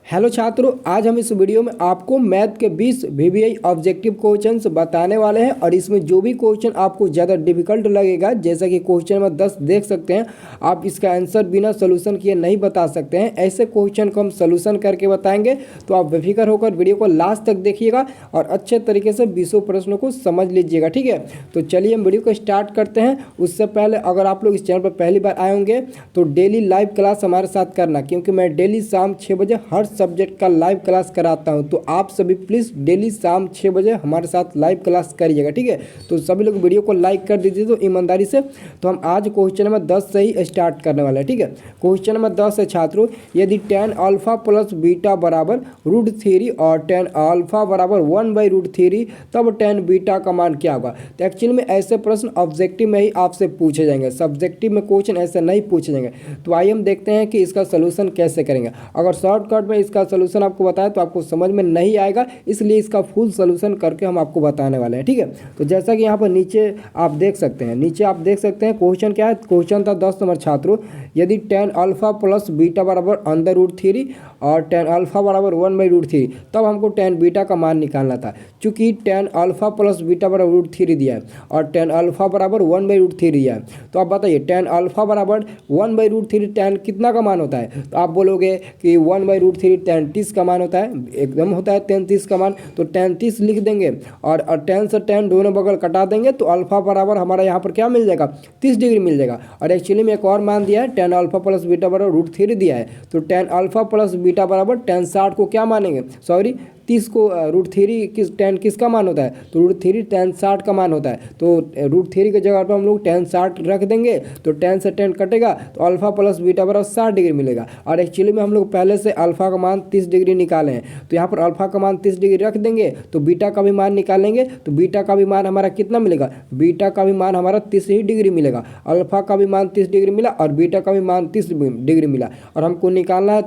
Hello छात्रों, आज हम इस वीडियो में आपको मैथ के 20 वीवीआई ऑब्जेक्टिव क्वेश्चंस बताने वाले हैं और इसमें जो भी क्वेश्चन आपको ज़्यादा डिफिकल्ट लगेगा, जैसा कि क्वेश्चन नंबर 10 देख सकते हैं, आप इसका आंसर बिना सोल्यूशन किए नहीं बता सकते हैं। ऐसे क्वेश्चन को हम सोल्यूशन करके बताएंगे, तो आप बेफिक्र होकर वीडियो को लास्ट तक देखिएगा और अच्छे तरीके से 20 प्रश्नों को समझ लीजिएगा। ठीक है, तो चलिए हम वीडियो को स्टार्ट करते हैं। उससे पहले अगर आप लोग इस चैनल पर पहली बार आए होंगे तो डेली लाइव क्लास हमारे साथ करना, क्योंकि मैं डेली शाम 6 बजे हर सब्जेक्ट का लाइव क्लास कराता हूं। तो आप सभी प्लीज़ डेली शाम 6 बजे हमारे साथ लाइव क्लास करिएगा। ठीक है, तो सभी लोग वीडियो को लाइक कर दीजिए तो ईमानदारी से। तो हम आज क्वेश्चन नंबर 10 से ही स्टार्ट करने वाले हैं। ठीक है, क्वेश्चन नंबर 10 है छात्रों, यदि tan अल्फा प्लस बीटा बराबर √3 और tan अल्फा बराबर 1/√3 तब tan बीटा का मान क्या होगा। तो एक्चुअली में ऐसे प्रश्न ऑब्जेक्टिव में ही आपसे पूछे जाएंगे, सब्जेक्टिव में क्वेश्चन ऐसे नहीं पूछे जाएंगे। तो आइए हम देखते हैं कि इसका सोल्यूशन कैसे करेंगे। अगर शॉर्टकट में इसका सोल्यूशन आपको बताया तो आपको समझ में नहीं आएगा, इसलिए इसका फुल सोल्यूशन करके हम आपको बताने वाले हैं। ठीक है, तो जैसा कि यहाँ पर नीचे आप देख सकते हैं, क्वेश्चन क्या है। क्वेश्चन था 10 नंबर छात्रों, यदि tan अल्फा प्लस बीटा बराबर √3 और tan अल्फा बराबर 1/√3 तब हमको tan बीटा का मान निकालना था। चूंकि tan अल्फा प्लस बीटा बराबर √3 दिया है और tan अल्फा बराबर 1/√3 दिया है, तो आप बताइए tan अल्फा बराबर 1/√3 tan कितना का मान होता है। तो आप बोलोगे कि 1/√3 tan 30 का मान होता है, एकदम होता है tan 30 का मान। तो tan 30 लिख देंगे और tan से tan दोनों बगल कटा देंगे, तो अल्फा बराबर हमारा यहाँ पर क्या मिल जाएगा, 30 डिग्री मिल जाएगा। और एक्चुअली में एक और मान दिया है, tan अल्फा प्लस बीटा बराबर √3 दिया है, तो tan अल्फा प्लस बीटा बराबर tan 60 को क्या मानेंगे, सॉरी 30 को √3 tan किसका मान होता है, तो √3 tan 60 का मान होता है। तो √3 के जगह पर हम लोग tan 60 रख देंगे, तो tan से tan कटेगा तो अल्फा प्लस बीटा बराबर 60 डिग्री मिलेगा। और एक्चुअली में हम लोग पहले से अल्फा का मान 30 डिग्री निकाले हैं, तो यहाँ पर अल्फा का मान 30 डिग्री रख देंगे, तो बीटा का भी मान निकालेंगे, तो बीटा का भी मान हमारा कितना मिलेगा, बीटा का भी मान हमारा 30 ही डिग्री मिलेगा। अल्फा का भी मान 30 डिग्री मिला और बीटा का भी मान 30 डिग्री मिला, और हमको निकालना है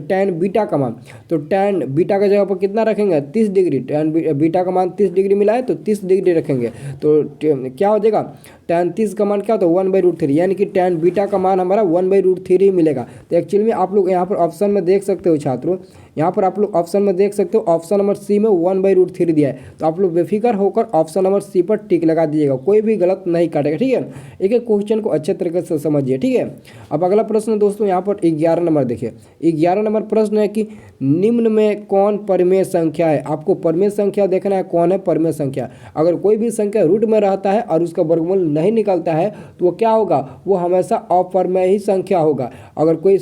tan बीटा का मान। तो tan बीटा का जगह पर कितना रखेंगे, 30 डिग्री। tan बीटा का मान 30 डिग्री मिला है तो 30 डिग्री रखेंगे, तो क्या हो जाएगा, tan 30 का मान क्या होता है 1/√3, यानी कि tan बीटा का मान हमारा 1/√3 ही मिलेगा। तो एक्चुअली में आप लोग यहाँ पर ऑप्शन में देख सकते हो छात्रों, यहाँ पर आप लोग ऑप्शन में देख सकते हो, ऑप्शन नंबर सी में 1/√3 दिया है। तो आप लोग बेफिक्र होकर ऑप्शन नंबर सी पर टिक लगा दीजिएगा, कोई भी गलत नहीं काटेगा। ठीक है, एक एक क्वेश्चन को अच्छे तरीके से समझिए। ठीक है, अब अगला प्रश्न दोस्तों यहाँ पर 11 नंबर देखिए। 11 नंबर प्रश्न है कि निम्न में कौन परिमेय संख्या है। आपको परिमेय संख्या देखना है, कौन है परिमेय संख्या। अगर कोई भी संख्या रूट में रहता है और उसका वर्गमूल नहीं निकलता है तो वो क्या होगा, वो हमेशा अपरिमेय ही संख्या होगा। अगर कोई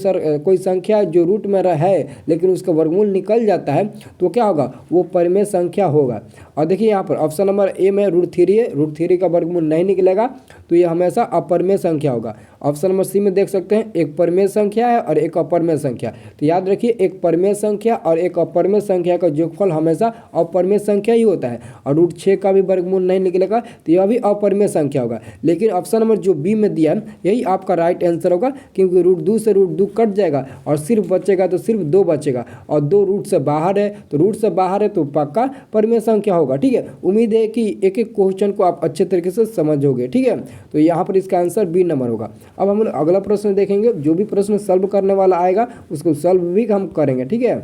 संख्या जो रूट में है लेकिन उसका वर्गमूल निकल जाता है तो क्या होगा, वो परिमेय संख्या होगा। और देखिए यहाँ पर ऑप्शन नंबर ए में √3 है, √3 का वर्गमूल नहीं निकलेगा तो ये हमेशा अपरिमेय संख्या होगा। ऑप्शन नंबर सी में देख सकते हैं, एक परिमेय संख्या है और एक अपरिमेय संख्या। तो याद रखिए, एक परिमेय संख्या और एक अपरिमेय संख्या का योगफल हमेशा अपरिमेय संख्या ही होता है, और √6 का भी वर्गमूल नहीं निकलेगा तो यह भी अपरिमेय संख्या होगा। लेकिन ऑप्शन नंबर जो बी में दिया है यही आपका राइट आंसर होगा, क्योंकि √2 से √2 कट जाएगा और सिर्फ बचेगा तो सिर्फ 2 बचेगा, और 2 रूट से बाहर है, तो रूट से बाहर है तो पक्का परिमेय संख्या होगा। ठीक है, उम्मीद है कि एक एक क्वेश्चन को आप अच्छे तरीके से समझोगे। ठीक है, तो यहाँ पर इसका आंसर बी नंबर होगा। अब हम अगला प्रश्न देखेंगे, जो भी प्रश्न सॉल्व करने वाला आएगा उसको सॉल्व भी हम करेंगे। ठीक है,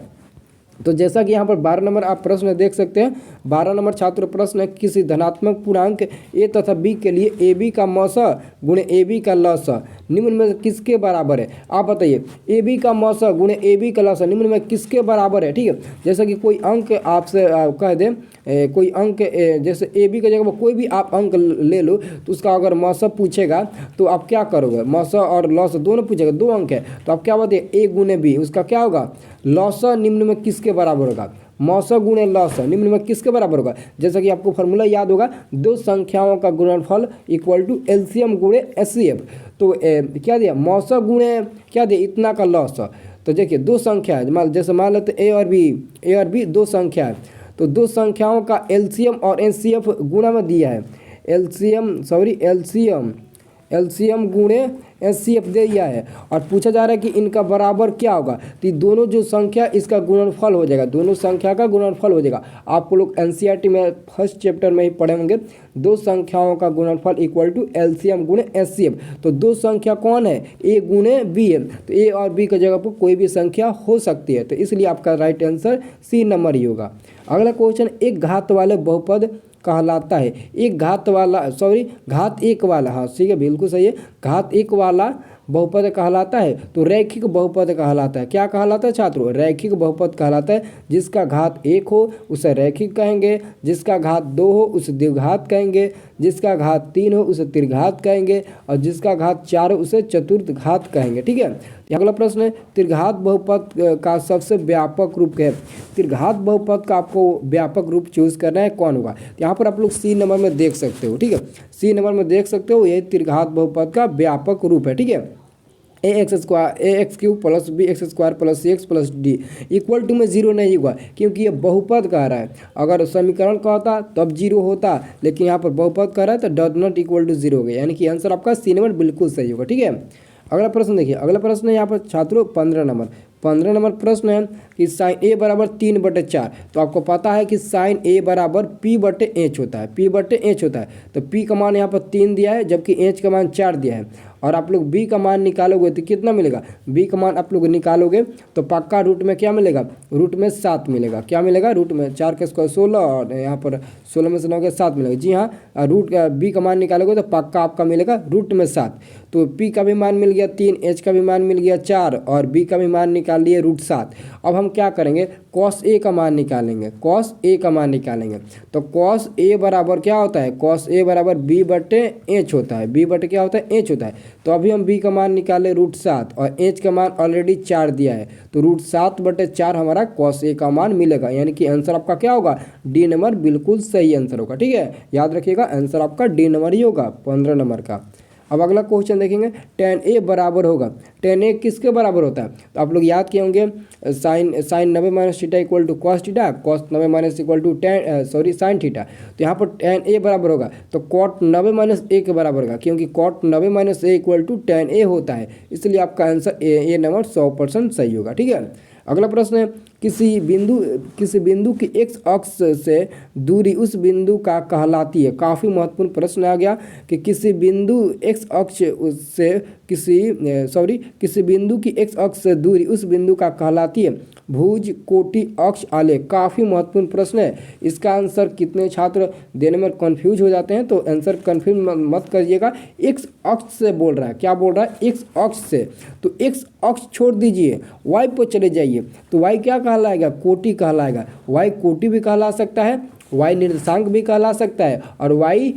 तो जैसा कि यहाँ पर 12 नंबर आप प्रश्न देख सकते हैं। 12 नंबर छात्र प्रश्न है, किसी धनात्मक पूर्णांक ए तथा बी के लिए ए बी का मौस गुणे ए बी का लस निम्न में किसके बराबर है। आप बताइए, ए बी का मौस गुणे ए बी का लस निम्न में किसके बराबर है। ठीक है, जैसा कि कोई अंक आपसे कह दें, कोई अंक जैसे ए बी की जगह पर कोई भी आप अंक ले लो, तो उसका अगर मौस पूछेगा तो आप क्या करोगे, मौस और लस दोनों पूछेगा, 2 अंक है तो आप क्या बताइए, ए गुणे बी, उसका क्या होगा, लस निम्न में किसके बराबर होगा, मौसा गुणे लस निम्न में किसके बराबर होगा। जैसा कि आपको फॉर्मूला याद होगा, 2 संख्याओं का गुणनफल इक्वल टू एलसीएम गुणे एचसीएफ। तो क्या दिया, मौसा गुणे क्या दिया, इतना का लस। तो देखिए 2 संख्या है, जैसे मान लेते ए और बी 2 संख्या है, तो 2 संख्याओं का एलसीएम और एचसीएफ गुणा में दिया है, एलसीएम गुणे एचसीएफ दे दिया है और पूछा जा रहा है कि इनका बराबर क्या होगा। तो ये दोनों जो संख्या इसका गुणनफल हो जाएगा, दोनों संख्या का गुणनफल हो जाएगा। आपको लोग एनसीईआरटी में फर्स्ट चैप्टर में ही पढ़े होंगे, दो संख्याओं का गुणनफल इक्वल टू एलसीएम गुणे एचसीएफ। तो दो संख्या कौन है, ए गुणे बी है, तो ए और बी की जगह पर कोई भी संख्या हो सकती है, तो इसलिए आपका राइट आंसर सी नंबर ही होगा। अगला क्वेश्चन, एक घात वाले बहुपद कहलाता है, एक घात वाला घात एक वाला, हाँ ठीक है बिल्कुल सही है, घात एक वाला बहुपद कहलाता है तो रैखिक बहुपद कहलाता है। क्या कहलाता है छात्रों, रैखिक बहुपद कहलाता है। जिसका घात एक हो उसे रैखिक कहेंगे, जिसका घात दो हो उसे द्विघात कहेंगे, जिसका घात तीन हो उसे त्रिघात कहेंगे और जिसका घात चार हो उसे चतुर्थ घात कहेंगे। ठीक है, अगला प्रश्न है, त्रिघात बहुपद का सबसे व्यापक रूप है। त्रिघात बहुपद का आपको व्यापक रूप चूज करना है, कौन होगा। यहाँ पर आप लोग सी नंबर में देख सकते हो। ठीक है, सी नंबर में देख सकते हो, यही त्रिघात बहुपद का व्यापक रूप है। ठीक है, A X cube plus B X square plus C X plus D equal to में जीरो नहीं हुआ, क्योंकि ये बहुपद कह रहा है। अगर समीकरण का होता तब जीरो होता, लेकिन यहाँ पर बहुपद कह रहा है तो does not equal to zero हो गया, यानी कि आंसर आपका सी नंबर बिल्कुल सही होगा। ठीक है, अगला प्रश्न देखिए, अगला प्रश्न है यहाँ पर छात्रों 15 नंबर प्रश्न है कि साइन ए बराबर 3/4। तो आपको पता है कि साइन ए बराबर P/H होता है, P/H होता है। तो P का मान यहाँ पर 3 दिया है, जबकि H का मान 4 दिया है। और आप लोग B का मान निकालोगे तो कितना मिलेगा, B का मान आप लोग निकालोगे तो पक्का रूट में क्या मिलेगा, रूट में 7 मिलेगा। क्या मिलेगा, रूट में 4 का स्क्वायर 16 और यहाँ पर 16 में से 9 के 7 मिलेगा। जी हाँ, रूट B का मान निकालोगे तो पक्का आपका मिलेगा रूट में 7। तो P का भी मान मिल गया 3, H का भी मान मिल गया 4 और B का भी मान निकाल लिए रूट 7। अब हम क्या करेंगे, कॉस ए का मान निकालेंगे, कॉस ए का मान निकालेंगे। तो कॉस ए बराबर क्या होता है, कॉस ए बराबर B/H होता है, B/ क्या होता है, H होता है। तो अभी हम B का मान निकाले रूट 7 और H का मान ऑलरेडी 4 दिया है, तो रूट 7/4 हमारा कॉस ए का मान मिलेगा, यानी कि आंसर आपका क्या होगा, डी नंबर बिल्कुल सही आंसर होगा। ठीक है, याद रखिएगा आंसर आपका डी नंबर ही होगा 15 नंबर का। अब अगला क्वेश्चन देखेंगे, tan A बराबर होगा, tan A किसके बराबर होता है। तो आप लोग याद किए होंगे sine 90 minus theta equal to cos theta, cos 90 minus equal to sine theta. तो यहाँ पर tan A बराबर होगा तो कॉट 90 माइनस ए के बराबर होगा, क्योंकि cot 90 minus A equal to tan A होता है, इसलिए आपका आंसर ए नंबर 100% सही होगा। ठीक है, अगला प्रश्न है, किसी बिंदु की एक्स अक्ष से दूरी उस बिंदु का कहलाती है। काफ़ी महत्वपूर्ण प्रश्न आ गया कि किसी बिंदु एक्स अक्ष से किसी बिंदु की एक्स अक्ष से दूरी उस बिंदु का कहलाती है। भुज कोटि अक्ष आलेख, काफ़ी महत्वपूर्ण प्रश्न है। इसका आंसर कितने छात्र देने में कंफ्यूज हो जाते हैं, तो आंसर कंफ्यूज मत करिएगा। एक्स अक्ष से बोल रहा है, क्या बोल रहा है, एक्स अक्ष से। तो एक्स अक्ष छोड़ दीजिए, वाई पर चले जाइए, तो वाई क्या कहलाएगा, कोटि कहलाएगा। वाई कोटि भी कहला सकता है, वाई निर्देशांक भी कहला सकता है और वाई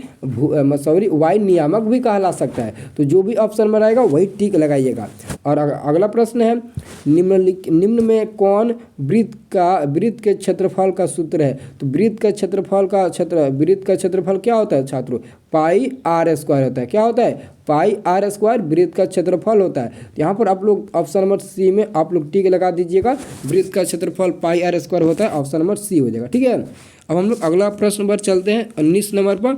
नियामक भी कहला सकता है। तो जो भी ऑप्शन में रहेगा वही टिक लगाइएगा। और अगला प्रश्न है, निम्न में कौन वृत्त के क्षेत्रफल का सूत्र है। तो वृत्त का क्षेत्रफल क्या होता है छात्रों, πr² होता है। क्या होता है, πr² वृत्त का क्षेत्रफल होता है। तो यहाँ पर आप लोग ऑप्शन नंबर सी में आप लोग टिक लगा दीजिएगा, वृत्त का क्षेत्रफल πr² होता है, ऑप्शन नंबर सी हो जाएगा। ठीक है, अब हम लोग अगला प्रश्न पर चलते हैं 19 नंबर पर।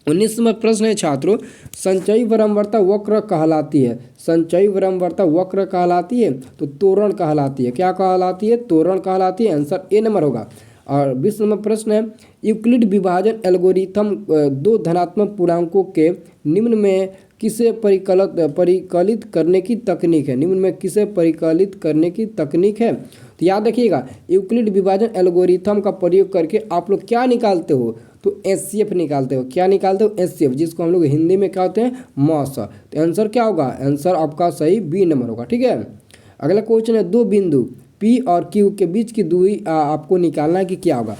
19 नंबर प्रश्न है छात्रों, संचयी विरंबरता वक्र कहलाती है। संचयी विरंबरता वक्र कहलाती है तो त्वरण कहलाती है। क्या कहलाती है, त्वरण कहलाती है, आंसर ए नंबर होगा। और 20 नंबर प्रश्न है, यूक्लिड विभाजन एल्गोरिथम दो धनात्मक पूर्णांकों के निम्न में किसे परिकलित करने की तकनीक है। निम्न में किसे परिकलित करने की तकनीक है। तो याद रखिएगा, यूक्लिड विभाजन एल्गोरिथम का प्रयोग करके आप लोग क्या निकालते हो, तो एचसीएफ निकालते हो। क्या निकालते हो, एचसीएफ, जिसको हम लोग हिंदी में कहते हैं मॉस। तो आंसर क्या होगा, आंसर आपका सही बी नंबर होगा। ठीक है, अगला क्वेश्चन है, दो बिंदु P और Q के बीच की दूरी आपको निकालना है कि क्या होगा।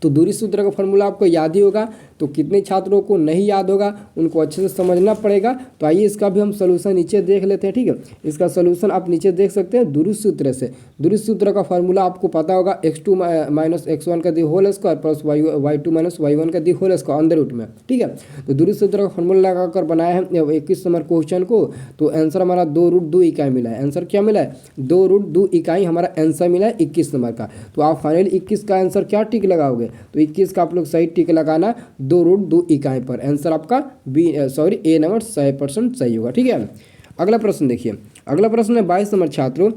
तो दूरी सूत्र का फॉर्मूला आपको याद ही होगा, तो कितने छात्रों को नहीं याद होगा उनको अच्छे से समझना पड़ेगा। तो आइए इसका भी हम सोल्यूशन नीचे देख लेते हैं। ठीक है, इसका सोल्यूशन आप नीचे देख सकते हैं दूरी सूत्र से। दूरी सूत्र का फॉर्मूला आपको पता होगा, x2 माइनस x1 का the whole square plus y2 minus y1 का दी होल स्क्वायर अंदर रूट में। ठीक है, तो दूरी सूत्र का फॉर्मूला लगाकर बनाया है 21 नंबर क्वेश्चन को। तो आंसर हमारा 2√2 इकाई मिला है। आंसर क्या मिला है, 2√2 इकाई हमारा आंसर मिला है 21 नंबर का। तो आप फाइनली 21 का आंसर क्या टिक लगाओगे, तो 21 का आप लोग सही टिक लगाना, 2√2 इकाई पर। आंसर आपका ए नंबर 100% सही होगा। ठीक है, अगला प्रश्न देखिए। अगला प्रश्न है 22 नंबर छात्रों,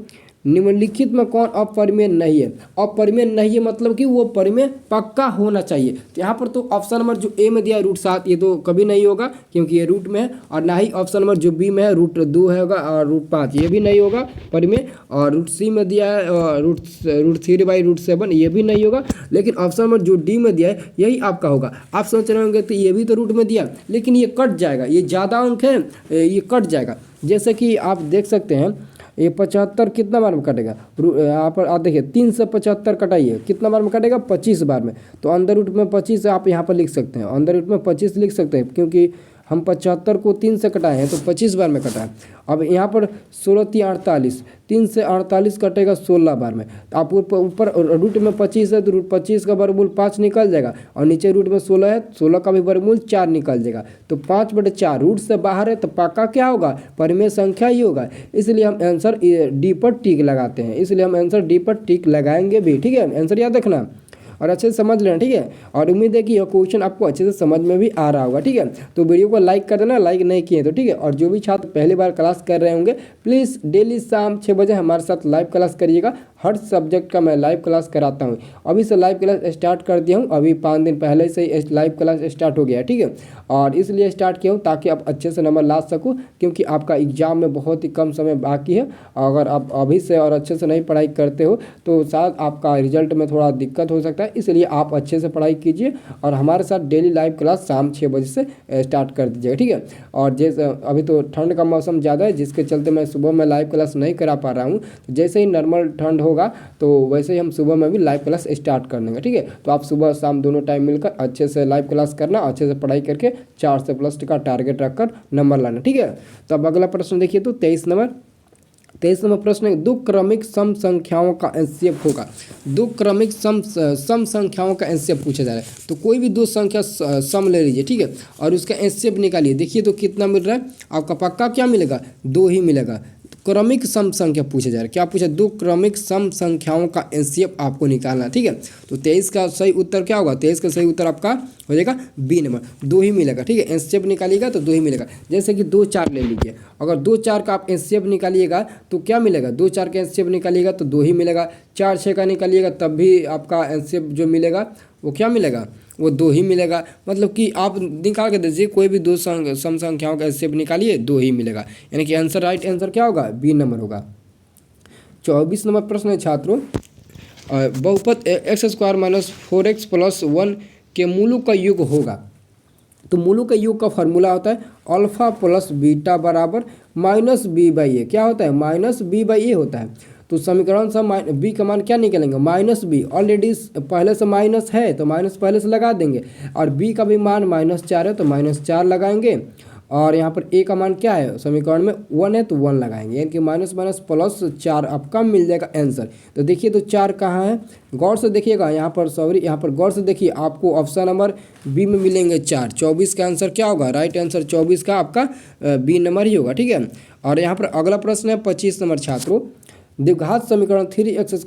निम्नलिखित में कौन अपरिमेय नहीं है? अपरिमेय नहीं है मतलब कि वो परिमेय पक्का होना चाहिए। तो यहाँ पर तो ऑप्शन नंबर जो ए में दिया है √7, ये तो कभी नहीं होगा क्योंकि ये रूट में है, और ना ही ऑप्शन नंबर जो बी में है √2 है होगा, और √5 ये भी नहीं होगा परिमेय, और √C में दिया है √3/√7 ये भी नहीं होगा। लेकिन ऑप्शन नंबर जो डी में दिया है यही आपका होगा। आप सोच रहे होंगे तो ये भी तो रूट में दिया, लेकिन ये कट जाएगा, ये ज़्यादा अंक है, ये कट जाएगा। जैसे कि आप देख सकते हैं ये 75 कितना बार में कटेगा? यहाँ पर आप देखिए 3 से 75 कटाइए, कितना बार में कटेगा? 25 बार में। तो अंदर रूट में 25 आप यहाँ पर लिख सकते हैं, अंदर रूट में 25 लिख सकते हैं, क्योंकि हम 75 को 3 से कटाए हैं तो 25 बार में कटा है। अब यहाँ पर 16×3 = 48, 3 से 48 कटेगा 16 बार में। तो आप ऊपर रूट में 25 है तो रूट 25 का वर्गमूल 5 निकल जाएगा, और नीचे रूट में 16 है, 16 का भी वर्गमूल 4 निकल जाएगा। तो 5/4 रूट से बाहर है तो पक्का क्या होगा? परिमेय संख्या ही होगा। इसलिए हम आंसर डी पर टिक लगाते हैं, इसलिए हम आंसर डी पर टिक लगाएंगे भी। ठीक है, आंसर याद रखना और अच्छे से समझ लेना। ठीक है, और उम्मीद है कि यह क्वेश्चन आपको अच्छे से समझ में भी आ रहा होगा। ठीक है, तो वीडियो को लाइक कर देना, लाइक नहीं किए तो। ठीक है, और जो भी छात्र पहली बार क्लास कर रहे होंगे प्लीज़ डेली शाम 6 बजे हमारे साथ लाइव क्लास करिएगा। हर सब्जेक्ट का मैं लाइव क्लास कराता हूँ। अभी से लाइव क्लास स्टार्ट कर दिया हूँ, अभी 5 दिन पहले से ही लाइव क्लास स्टार्ट हो गया है। ठीक है, और इसलिए स्टार्ट किया हूँ ताकि आप अच्छे से नंबर ला सकूँ, क्योंकि आपका एग्जाम में बहुत ही कम समय बाकी है। अगर आप अभी से और अच्छे से नहीं पढ़ाई करते हो तो शायद आपका रिजल्ट में थोड़ा दिक्कत हो सकता है। इसलिए आप अच्छे से पढ़ाई कीजिए और हमारे साथ डेली लाइव क्लास शाम 6 बजे से स्टार्ट कर दीजिएगा। ठीक है, और जैसे अभी तो ठंड का मौसम ज़्यादा है, जिसके चलते मैं सुबह में लाइव क्लास नहीं करा पा रहा हूँ। जैसे ही नॉर्मल ठंड होगा तो वैसे ही हम सुबह में भी लाइव क्लास स्टार्ट कर देंगे। ठीक है, तो आप सुबह शाम दोनों टाइम मिलकर अच्छे से लाइव क्लास करना, अच्छे से पढ़ाई करके 4 से प्लस का टारगेट रखकर नंबर लाना। ठीक है, तो अब अगला प्रश्न देखिए। तो 23 नंबर प्रश्न है, दो क्रमिक सम संख्याओं का एचसीएफ होगा। दो क्रमिक सम संख्याओं का एचसीएफ पूछा जा रहा है। तो कोई भी दो संख्या सम ले लीजिए। ठीक है, और उसका एचसीएफ निकालिए। देखिए तो कितना मिल रहा है आपका? पक्का क्या मिलेगा? 2 ही मिलेगा। क्रमिक सम संख्या पूछा जा रहा है। क्या पूछा? दो क्रमिक सम संख्याओं का एचसीएफ आपको निकालना है। ठीक है, तो 23 का सही उत्तर क्या होगा? 23 का सही उत्तर आपका हो जाएगा बी नंबर, 2 ही मिलेगा। ठीक है, एचसीएफ निकालिएगा तो 2 ही मिलेगा। जैसे कि 2 4 ले लीजिए, अगर 2 4 का आप एचसीएफ निकालिएगा तो क्या मिलेगा? 2 4 का एचसीएफ निकालिएगा तो 2 ही मिलेगा। 4 6 का निकालिएगा तब भी आपका एचसीएफ जो मिलेगा वो क्या मिलेगा? वो 2 ही मिलेगा। मतलब कि आप निकाल के दीजिए, कोई भी दो सम संख्याओं का एचसीएफ निकालिए, 2 ही मिलेगा। यानी कि आंसर राइट आंसर क्या होगा? बी नंबर होगा। 24 नंबर प्रश्न है छात्रों, बहुपद x² - 4x + 1 के मूलों का योग होगा। तो मूलों का योग का फॉर्मूला होता है अल्फा प्लस बीटा बराबर -b/a। क्या होता है? -b/a होता है। तो समीकरण से बी का मान क्या निकलेंगे? -b। ऑलरेडी पहले से माइनस है तो माइनस पहले से लगा देंगे, और बी का भी मान -4 है तो -4 लगाएंगे, और यहाँ पर ए का मान क्या है? समीकरण में 1 है तो 1 लगाएंगे, यानी कि -+4 आपका मिल जाएगा आंसर। तो देखिए तो 4 कहाँ है? गौर से देखिएगा यहाँ पर, यहाँ पर गौर से देखिए, आपको ऑप्शन नंबर बी में मिलेंगे 4। 24 का आंसर क्या होगा? राइट आंसर 24 का आपका बी नंबर ही होगा। ठीक है, और यहाँ पर अगला प्रश्न है 25 नंबर छात्रों, द्विघात समीकरण 3x²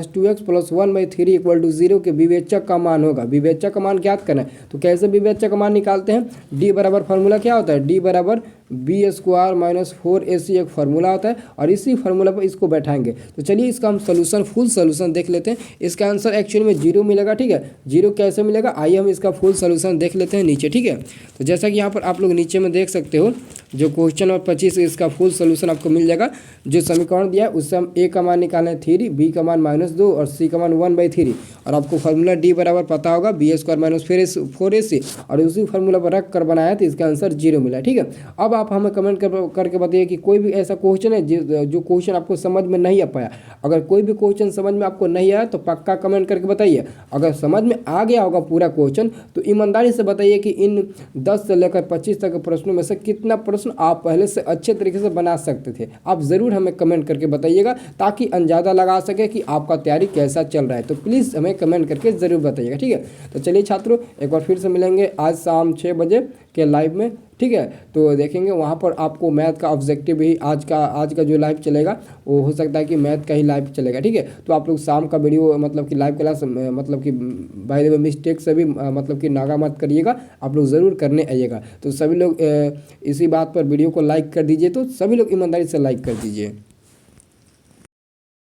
- 2x + 1/3 = 0 के विवेचक का मान होगा। विवेचक का मान ज्ञात करना है। तो कैसे विवेचक का मान निकालते हैं? d बराबर फार्मूला क्या होता है? d बराबर b² - 4ac एक फार्मूला होता है, और इसी फार्मूला पर इसको बैठाएंगे। तो चलिए इसका हम सोल्यूशन, फुल सोल्यूशन देख लेते हैं। इसका आंसर एक्चुअली में 0 मिलेगा। ठीक है, 0 कैसे मिलेगा? आइए हम इसका फुल सोल्यूशन देख लेते हैं नीचे। ठीक है, तो जैसा कि यहाँ पर आप लोग नीचे में देख सकते हो, जो क्वेश्चन नंबर 25 इसका फुल सोल्यूशन आपको मिल जाएगा। जो समीकरण दिया है उससे हम ए का मान निकालना है 3, बी का मान -2 और सी का मान 1/3, और आपको फार्मूला डी बराबर पता होगा b² - 4ac, और उसी फार्मूला पर रख कर बनाया तो इसका आंसर 0 मिला। ठीक है, अब आप हमें कमेंट करके बताइए कि कोई भी ऐसा क्वेश्चन है जो क्वेश्चन आपको समझ में नहीं आ पाया। अगर कोई भी क्वेश्चन समझ में आपको नहीं आया तो पक्का कमेंट करके बताइए। अगर समझ में आ गया होगा पूरा क्वेश्चन तो ईमानदारी से बताइए कि इन 10 से लेकर 25 तक के प्रश्नों में से कितना प्रश्न आप पहले से अच्छे तरीके से बना सकते थे। आप ज़रूर हमें कमेंट करके बताइएगा ताकि अंदाज़ा लगा सके कि आपका तैयारी कैसा चल रहा है। तो प्लीज़ हमें कमेंट करके ज़रूर बताइएगा। ठीक है, तो चलिए छात्रों, एक बार फिर से मिलेंगे आज शाम 6 बजे के लाइव में। ठीक है। तो देखेंगे वहाँ पर आपको मैथ का ऑब्जेक्टिव ही आज का जो लाइव चलेगा वो हो सकता है कि मैथ का ही लाइव चलेगा। ठीक है, तो आप लोग शाम का वीडियो मतलब कि लाइव क्लास मतलब कि बाय द वे मिस्टेक से भी मतलब कि नागा मत करिएगा, आप लोग ज़रूर करने आइएगा। तो सभी लोग इसी बात पर वीडियो को लाइक कर दीजिए, तो सभी लोग ईमानदारी से लाइक कर दीजिए।